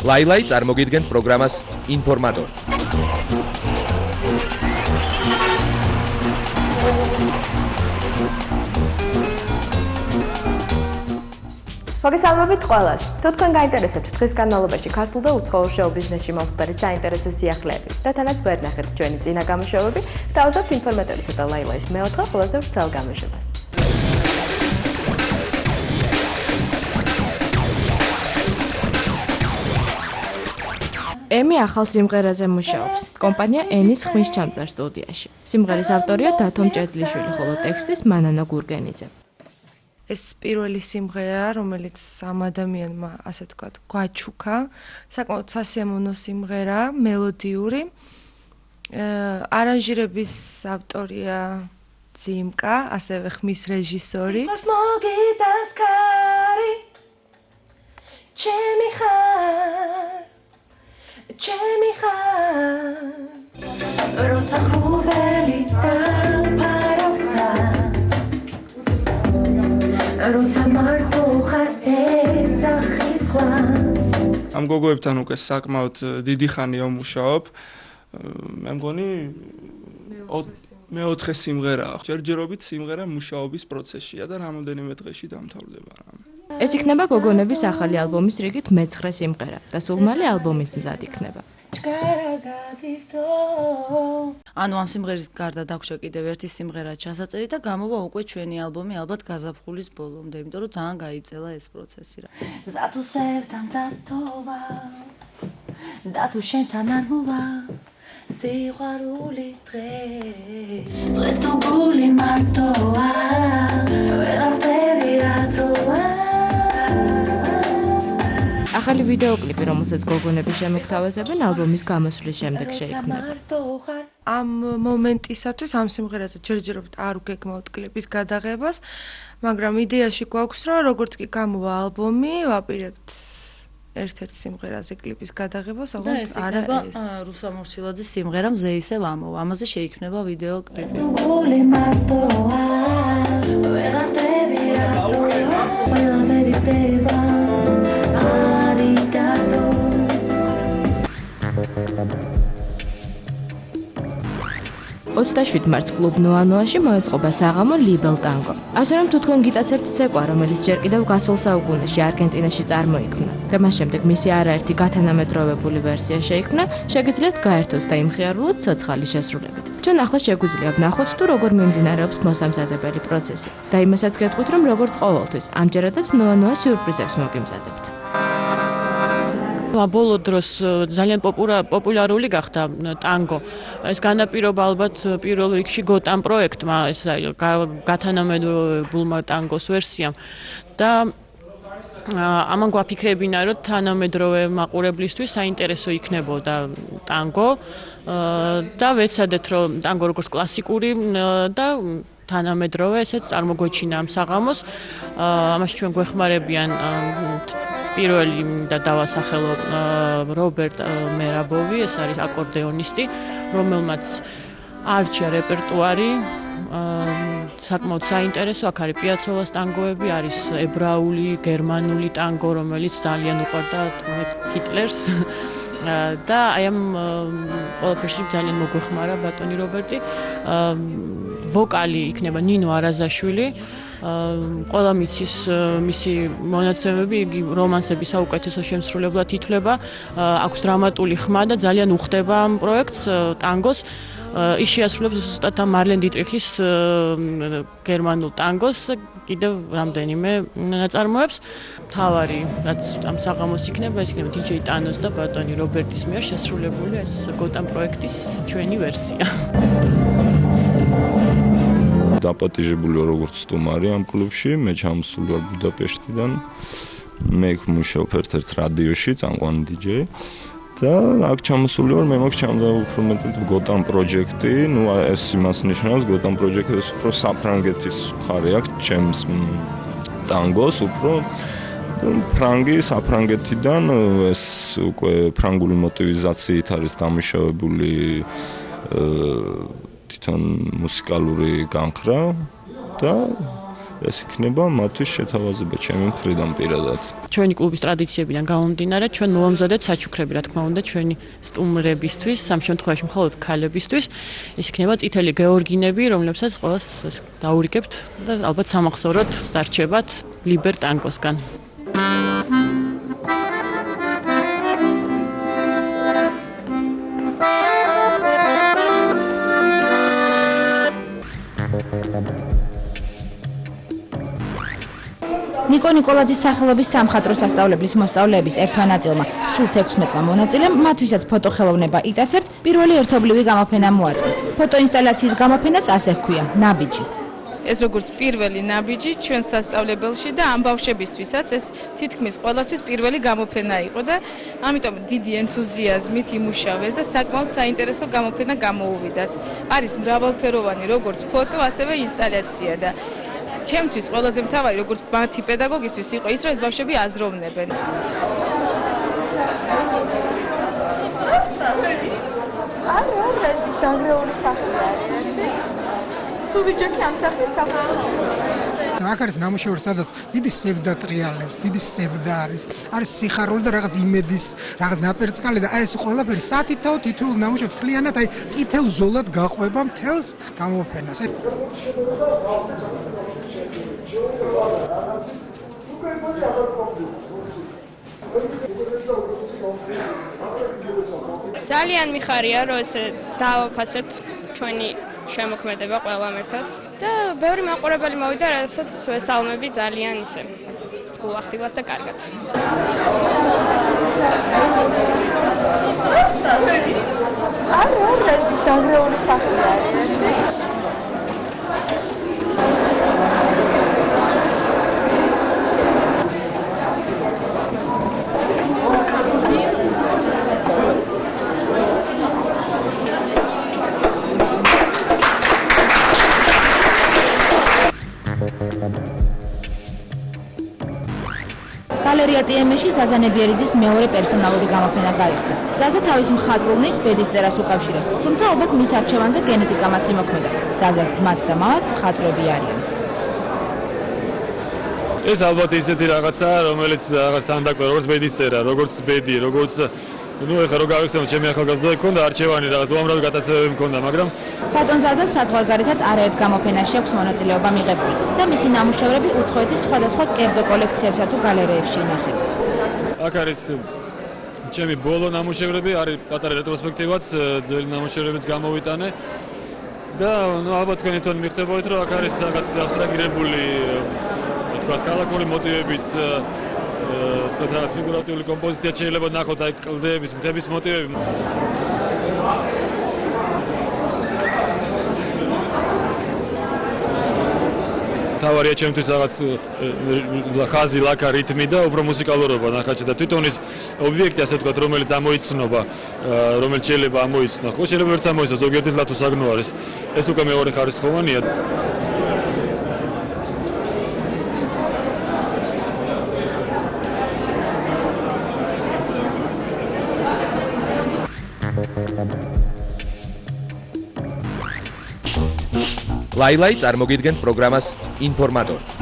ლაილაი წარმოგიდგენთ პროგრამას ინფორმატორი. მოგესალმებით ყველას. თუ თქვენ გაინტერესებთ დღის განმავლობაში ქართულ და უცხოურ შოუ-ბიზნესში მომხდარი საინტერესო სიახლეები და თანაც ვერ ნახეთ ჩვენი წინა გამოშვებები, დავუზავთ ინფორმატორისა და ლაილაის მეოთხე ყველაზე ვრცელ გამოშვებას. ემი ახალ სიმღერაზე მუშაობს. კომპანია ენის ხმის ჩამწერ სტუდიაში. სიმღერის ავტორია დათო მჭედლიშვილი, ხოლო ტექსტის მანანა გურგენიძე. ეს პირველი სიმღერა, რომელიც ამ ადამიანმა, ასე ვთქვათ, გვაჩუქა, საკმაოდ სასიამოვნო სიმღერა, მელოდიური. არანჟირების ავტორია ძიმკა, ასევე ხმის რეჟისორი. როცა ხუბელი დაფაროსას როცა მარტო ხარ ეძახის ხვას ამ გოგოებთან უკვე საკმაოდ დიდი ხანია ვმუშაობ. მე მგონი მეოთხე სიმღერაა. ჯერჯერობით სიმღერა მუშაობის პროცესშია და რამოდენიმე დღეში დამთავრდება რამე. ეს იქნება გოგონების ახალი ალბომის რიგით მე-9 სიმღერა და სულ მალე ალბომიც მზად იქნება. ანუ ამ სიმღერის გარდა დაგვშა კიდევ ერთი სიმღერა ჩასაწერი და გამოვა უკვე ჩვენი ალბომი ალბათ გაზაფხულის ბოლომდე, იმიტომ რომ ძალიან გაიწელა ეს პროცესი რა. ზათუ სევდამ დათოვა და თუ შენთან არ მოვა სიყვარული დღეს თუ გული მარტოა ვეღარ ვხვდები რა დროა. ახალი ვიდეოკლიპი, რომელსაც გოგონები შემოგთავაზებენ, ალბომის გამოსვლის შემდეგ შეიქმნება. ამ მომენტისათვის ამ სიმღერაზე ჯერჯერობით არ ვგეგმავთ კლიპის გადაღებას, მაგრამ იდეაში გვაქვს, რომ როგორც კი გამოვა ალბომი, ვაპირებთ ერთ-ერთ სიმღერაზე კლიპის გადაღებას, ოღონდ არა ეს. რუსა მორჩილაძის სიმღერა მზე ისევ ამოვა. ამაზე შეიქმნება ვიდეოკლიპი. Ოცდაშვიდ მარტს კლუბ ნოანოაში მოეწყობა საღამო ლიბელ ტანგო. ასე რომ თუ თქვენ გიტაცებთ ცეკვა, რომელიც ჯერ კიდევ გასულ საუკუნეში არგენტინაში წარმოიქმნა და მას შემდეგ მისი არაერთი გათანამედროვებული ვერსია შეიქმნა, შეგიძლიათ გაერთოთ და იმხიარულოთ ცოცხალი შესრულებით. ჩვენ ახლა შეგვიძლია ვნახოთ თუ როგორ მიმდინარეობს მოსამზადებელი პროცესი და იმასაც გეტყვით, რომ როგორც ყოველთვის, ამჯერადაც ნოანოა სიურპრიზებს მოგიმზადებთ. ბოლო დროს ძალიან პოპულარული გახდა ტანგო. ეს განაპირობა ალბათ პირველ რიგში გოტამ პროექტმა, ეს გათანამედროვებულმა ტანგოს ვერსიამ და ამან გვაფიქრებინა, რომ თანამედროვე მაყურებლისთვის საინტერესო იქნებოდა ტანგო და ვეცადეთ, რომ ტანგო როგორც კლასიკური და თანამედროვე ესეც წარმოგვეჩინა ამ საღამოს. ამაში ჩვენ გვეხმარებიან პირველი და დავასახელო რობერტ მერაბოვი, ეს არის აკორდეონისტი, რომელმაც არჩია რეპერტუარი, საკმაოდ საინტერესო, აქ არის პიაცოლას ტანგოები, არის ებრაული, გერმანული ტანგო, რომელიც ძალიან უყვარდა ჰიტლერს. და აი ამ ყველაფერში ძალიან მოგვეხმარა ბატონი რობერტი. ვოკალი იქნება ნინო არაზაშვილი. ყველა მიცის მისი მონაცემები, იგი რომანსების საუკეთესო შემსრულებლად ითვლება, აქვს დრამატული ხმა და ძალიან უხდება ამ პროექტს ტანგოს. ის შეასრულებს ზუსტად ამ მარლენ დიტრიხის გერმანულ ტანგოს, კიდევ რამდენიმე ნაწარმოებს. თავარი, რაც ამ საღამოს იქნება, ეს იქნება დიჯეი ტანოს და ბატონი რობერტის მიერ შესრულებული ეს გოტამ პროექტის ჩვენი ვერსია. დაპატიჟებული ვარ როგორც სტუმარი ამ კლუბში, მე ჩამოსული ვარ ბუდაპეშტიდან. მე მუშაობ ერთ-ერთ რადიოში, წამყვანი დიჯეი. და აქ ჩამოსული ვარ, მე მაქვს ჩამდა უფრო მეტად გოტამ პროჯექტი, ну ეს იმას ნიშნავს, გოტამ პროჯექტი ეს უფრო საფრანგეთის მხარე აქვს, ჩემს ტანგოს უფრო ფრანგი საფრანგეთიდან ეს უკვე ფრანგული მოტივიზაციით არის დამუშავებული თვითონ მუსიკალური განხრა და ეს იქნება მათთვის შეთავაზება ჩემი მხრიდან პირადად. ჩვენი კლუბის ტრადიციებიდან გამომდინარე, ჩვენ მოვამზადეთ საჩუქრები, რა თქმა უნდა, ჩვენი სტუმრებისთვის, სამ შემთხვევაში მხოლოდ ქალებისთვის. ეს იქნება წითელი გეორგინები, რომლებსაც ყველას დაურიგებთ და ალბათ სამახსოვროდ დარჩებათ ლიბერ ტანგოსგან. ნიკო ნიკოლაძის სახელობის სამხატვრო სასწავლებლის მოსწავლეების ერთმა ნაწილმა, სულ 16-მა მონაწილემ, მათთვისაც ფოტოხელოვნება იტაცებთ, პირველი ერთობლივი გამოფენა მოაწყვეს. ფოტოინსტალაციის გამოფენას ასე ჰქვია: ნაბიჯი. ეს როგორც პირველი ნაბიჯი ჩვენ სასწავლებელში და ამ ბავშვებისთვისაც ეს თითქმის ყველასთვის პირველი გამოფენა იყო და ამიტომ დიდი ენთუზიაზმით იმუშავეს და საკმაოდ საინტერესო გამოფენა გამოუვიდათ. არის მრავალფეროვანი როგორც ფოტო, ასევე ინსტალაცია და ჩემთვის ყველაზე მთავარი როგორც მათი პედაგოგისთვის იყო ის, რომ ეს ბავშვები აზროვნებენ. არა, დაგრეული სახლია. სუვიჯაკი ამ სახლის საფუძველი. აქ არის ნამუშევარი, სადაც დიდი სევდა ტრიალებს, დიდი სევდა არის სიხარული და რაღაც იმედის, რაღაც ნაპერწკალი და აი ეს ყველაფერი სათითაო თითოეულ ნამუშევრს თლიანად აი წითელ ზოლად გაყვება მთელს გამოფენას. ძალიან მიხარია, რომ ესე დავაფასებთ ჩვენი შემოქმედება ყველამ ერთად და ბევრი მაყურებელი მოვიდა, რასაც ვესალმები ძალიან ისე გულახდილად და კარგად. არა, დაგრეული სახლია. გალერეა TM-ში ზაზა ნებიერიძის მეორე პერსონალური გამოფენა გაიხსნა. ზაზა თავის მხატვრულ ნიჭს ბედისწერას უკავშირებს, თუმცა ალბათ მის არჩევანზე გენეტიკამაც იმოქმედა. ზაზას ძმაც და მამაც მხატვრები არიან. ეს ალბათ ისეთი რაღაცაა, რომელიც რაღაც თანდაკვირა, როგორც ბედისწერა, როგორც ბედი, როგორც ეხლა რო გავიხსენოთ, ჩემი ახალგაზრდობა ჰქონდა არჩევანი, რაღაც უამრავი გატაცებები მქონდა, მაგრამ ბატონ ზაზას საზღვარგარეთაც არაერთ გამოფენაში აქვს მონაწილეობა მიღებული და მისი ნამუშევრები უცხოეთის სხვადასხვა კერძო კოლექციებსა თუ გალერეებში ინახება. აქ არის ჩემი ბოლო ნამუშევრები, არის პატარა რეტროსპექტივაც, ძველი ნამუშევრებიც გამოვიტანე და ალბათ თქვენ თვითონ მიხდებოდით, რომ აქ არის რაღაც აბსტრაგირებული, თქვა ქალაქური მოტივებიც, თქვა რაღაც ფიგურატიული კომპოზიცია შეიძლება ნახოთ, აი კლდეების, მთების მოტივები. თავარია ჩემთვის რაღაც ხაზი, ლაკა, რითმი და უფრო მუსიკალურობა ნახაჩი და თვითონ ის ობიექტი ასე ვთქვათ, რომელიც ამოიცნობა, რომელიც შეიძლება ამოიცნო. ხო, შეიძლება ვერც ამოიცნოს, ზოგიერთი ლათუ საგნო არის. ეს უკვე მეორე ხარისხოვანია. ლაილაი წარმოგიდგენთ პროგრამას ინფორმატორი.